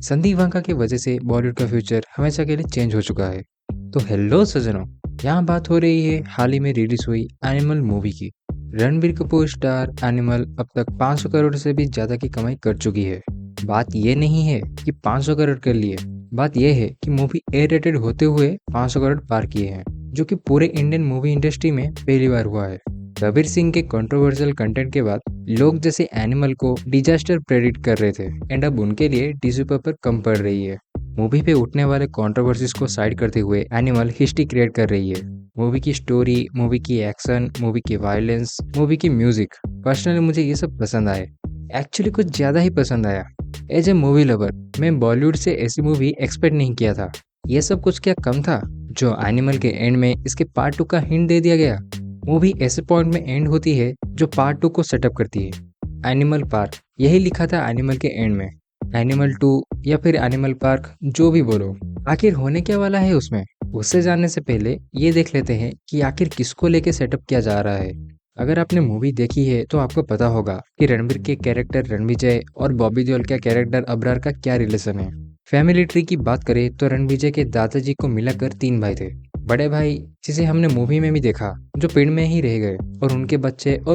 संदीप वांका की वजह से बॉलीवुड का फ्यूचर हमेशा के लिए चेंज हो चुका है। तो हेलो सजनों, यहाँ बात हो रही है हाल ही में रिलीज हुई एनिमल मूवी की। रणबीर कपूर स्टार एनिमल अब तक 500 करोड़ से भी ज्यादा की कमाई कर चुकी है। बात ये नहीं है कि 500 करोड़ कर लिए, बात यह है कि मूवी ए रेटेड होते हुए 500 करोड़ पार किए हैं, जो कि पूरे इंडियन मूवी इंडस्ट्री में पहली बार हुआ है। कबीर सिंह के कंट्रोवर्शियल कंटेंट के बाद लोग जैसे एनिमल को डिजास्टर प्रेडिक्ट कर रहे थे एंड अब उनके लिए टिश्यू पेपर कम पड़ रही है। मूवी पे उठने वाले कंट्रोवर्सीज को साइड करते हुए एनिमल हिस्ट्री क्रिएट कर रही है। मूवी की स्टोरी, मूवी की एक्शन, मूवी की वायलेंस, मूवी की म्यूजिक, पर्सनली मुझे ये सब पसंद आए। एक्चुअली कुछ ज्यादा ही पसंद आया। एज ए मूवी लवर मैं बॉलीवुड से ऐसी मूवी एक्सपेक्ट नहीं किया था। ये सब कुछ क्या कम था जो एनिमल के एंड में इसके पार्ट 2 का हिंट दे दिया गया। मूवी ऐसे पॉइंट में एंड होती है जो पार्ट 2 को सेटअप करती है। एनिमल पार्क यही लिखा था एनिमल के एंड में। एनिमल 2 या फिर एनिमल पार्क जो भी बोलो, आखिर होने क्या वाला है उसमें, उससे जानने से पहले ये देख लेते हैं कि आखिर किसको लेके सेटअप किया जा रहा है। अगर आपने मूवी देखी है तो आपको पता होगा कि रणबीर के कैरेक्टर रणविजय और बॉबी देओल का कैरेक्टर अबरार का क्या रिलेशन है। फैमिली ट्री की बात करें तो रणविजय के दादाजी को मिलाकर 3 भाई थे। बड़े भाई जिसे हमने मूवी में भी देखा, जो पेड़ में ही रह गए, और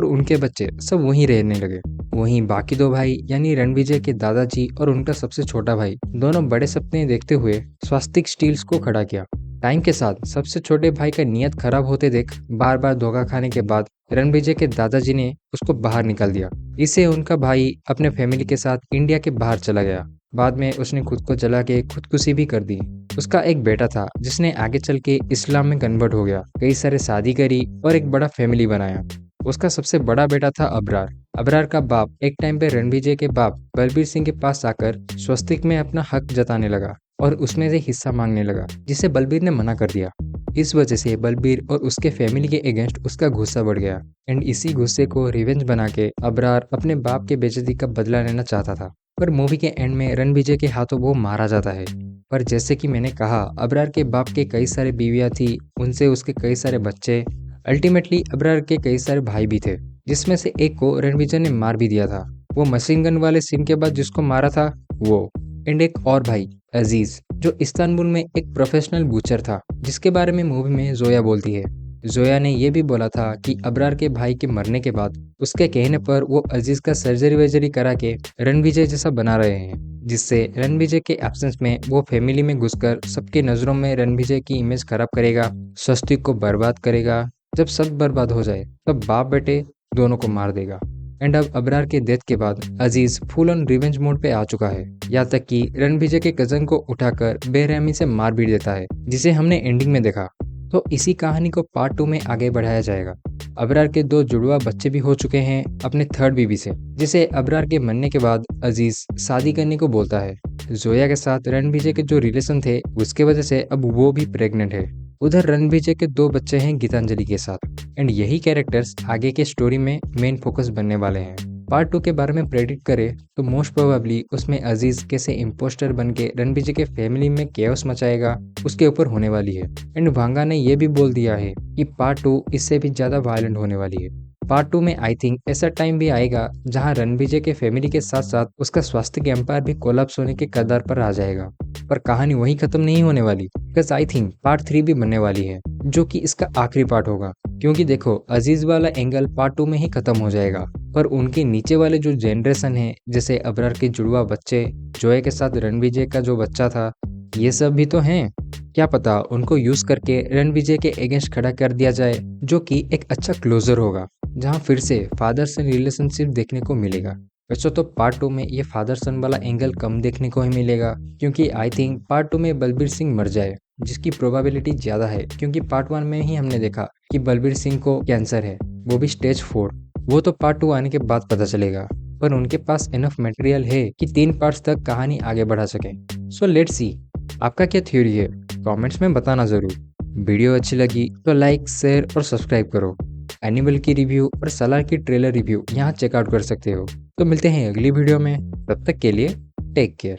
उनके बच्चे सब वहीं रहने लगे। वहीं बाकी 2 भाई यानी रणविजय के दादाजी और उनका सबसे छोटा भाई दोनों बड़े सपने देखते हुए स्वास्तिक स्टील्स को खड़ा किया। टाइम के साथ सबसे छोटे भाई का नियत खराब होते देख बार बार धोखा खाने के बाद रणविजय के दादाजी ने उसको बाहर निकाल दिया। इससे उनका भाई अपने फैमिली के साथ इंडिया के बाहर चला गया। बाद में उसने खुद को जला के खुदकुशी भी कर दी। उसका एक बेटा था जिसने आगे चल के इस्लाम में कन्वर्ट हो गया, कई सारे शादी करी और एक बड़ा फैमिली बनाया। उसका सबसे बड़ा बेटा था अबरार। अबरार का बाप एक टाइम पे रणविजय के बाप बलबीर सिंह के पास आकर स्वस्तिक में अपना हक जताने लगा और उसमें से हिस्सा मांगने लगा, जिसे बलबीर ने मना कर दिया। इस वजह से बलबीर और उसके फैमिली के अगेंस्ट उसका गुस्सा बढ़ गया एंड इसी गुस्से को रिवेंज बना के अबरार अपने बाप के बेइज्जती का बदला लेना चाहता था। पर मूवी के एंड में रणविजय के हाथों वो मारा जाता है। पर जैसे कि मैंने कहा, अबरार के बाप के कई सारे बीवियां थी, उनसे उसके कई सारे बच्चे। अल्टीमेटली अबरार के कई सारे भाई भी थे, जिसमें से एक को रणविजय ने मार भी दिया था। वो मशीन गन वाले सीन के बाद जिसको मारा था वो। एंड एक और भाई अजीज, जो इस्तांबुल में एक प्रोफेशनल बूचर था, जिसके बारे में मूवी में जोया बोलती है। जोया ने यह भी बोला था कि अबरार के भाई के मरने के बाद उसके कहने पर वो अजीज का सर्जरी वर्जरी करा के रणविजय जैसा बना रहे हैं, जिससे रणविजय के एब्सेंस में वो फैमिली में घुसकर सबके नजरों में रणविजय की इमेज खराब करेगा, स्वस्तिक को बर्बाद करेगा। जब सब बर्बाद हो जाए तब बाप बेटे दोनों को मार देगा। एंड अब अबरार के डेथ के बाद अजीज फुल ऑन रिवेंज मोड पे आ चुका है, यहाँ तक कि रणविजय के कजन को उठाकर बेरहमी से मार भी देता है, जिसे हमने एंडिंग में देखा। तो इसी कहानी को पार्ट 2 में आगे बढ़ाया जाएगा। अबरार के 2 जुड़वा बच्चे भी हो चुके हैं अपने थर्ड बीवी से, जिसे अबरार के मरने के बाद अजीज शादी करने को बोलता है। जोया के साथ रणविजय के जो रिलेशन थे उसके वजह से अब वो भी प्रेग्नेंट है। उधर रणविजय के 2 बच्चे हैं गीतांजलि के साथ। एंड यही कैरेक्टर्स आगे के स्टोरी में मेन फोकस बनने वाले हैं। पार्ट 2 के बारे में प्रेडिक्ट करें तो मोस्ट प्रोबेबली उसमें अजीज कैसे इम्पोस्टर बन के रणविजय के फैमिली में केओस मचाएगा उसके ऊपर होने वाली है। एंड वांगा ने यह भी बोल दिया है कि पार्ट 2 इससे भी ज्यादा वायलेंट होने वाली है। पार्ट 2 में आई थिंक ऐसा टाइम भी आएगा जहां रणविजय के फैमिली के साथ साथ उसका स्वास्थ्य एम्पायर भी कोलैप्स होने के कगार पर आ जाएगा। पर कहानी वहीं खत्म नहीं होने वाली, बिकॉज आई थिंक पार्ट 3 भी बनने वाली है, जो कि इसका आखिरी पार्ट होगा। क्योंकि देखो, अजीज वाला एंगल पार्ट 2 में ही खत्म हो जाएगा, पर उनके नीचे वाले जो जनरेशन है, जैसे अबरार के जुड़वा बच्चे, जोया के साथ रणविजय का जो बच्चा था, ये सब भी तो हैं। क्या पता उनको यूज करके रणविजय के अगेंस्ट खड़ा कर दिया जाए, जो कि एक अच्छा क्लोजर होगा, जहां फिर से फादर सन रिलेशनशिप देखने को मिलेगा। वैसे तो पार्ट 2 में ये फादर सन वाला एंगल कम देखने को ही मिलेगा, क्योंकि आई थिंक पार्ट 2 में बलबीर सिंह मर जाए, जिसकी प्रोबेबिलिटी ज्यादा है, क्योंकि पार्ट 1 में ही हमने देखा कि बलबीर सिंह को कैंसर है, वो भी स्टेज 4। वो तो पार्ट 2 आने के बाद पता चलेगा, पर उनके पास इनफ मटेरियल है कि 3 पार्ट्स तक कहानी आगे बढ़ा सके। सो लेट्स सी, आपका क्या थ्योरी है, कमेंट्स में बताना जरूर। वीडियो अच्छी लगी तो लाइक, शेयर और सब्सक्राइब करो। एनिमल की रिव्यू और सलार की ट्रेलर रिव्यू यहाँ चेकआउट कर सकते हो। तो मिलते हैं अगली वीडियो में, तब तक के लिए टेक केयर।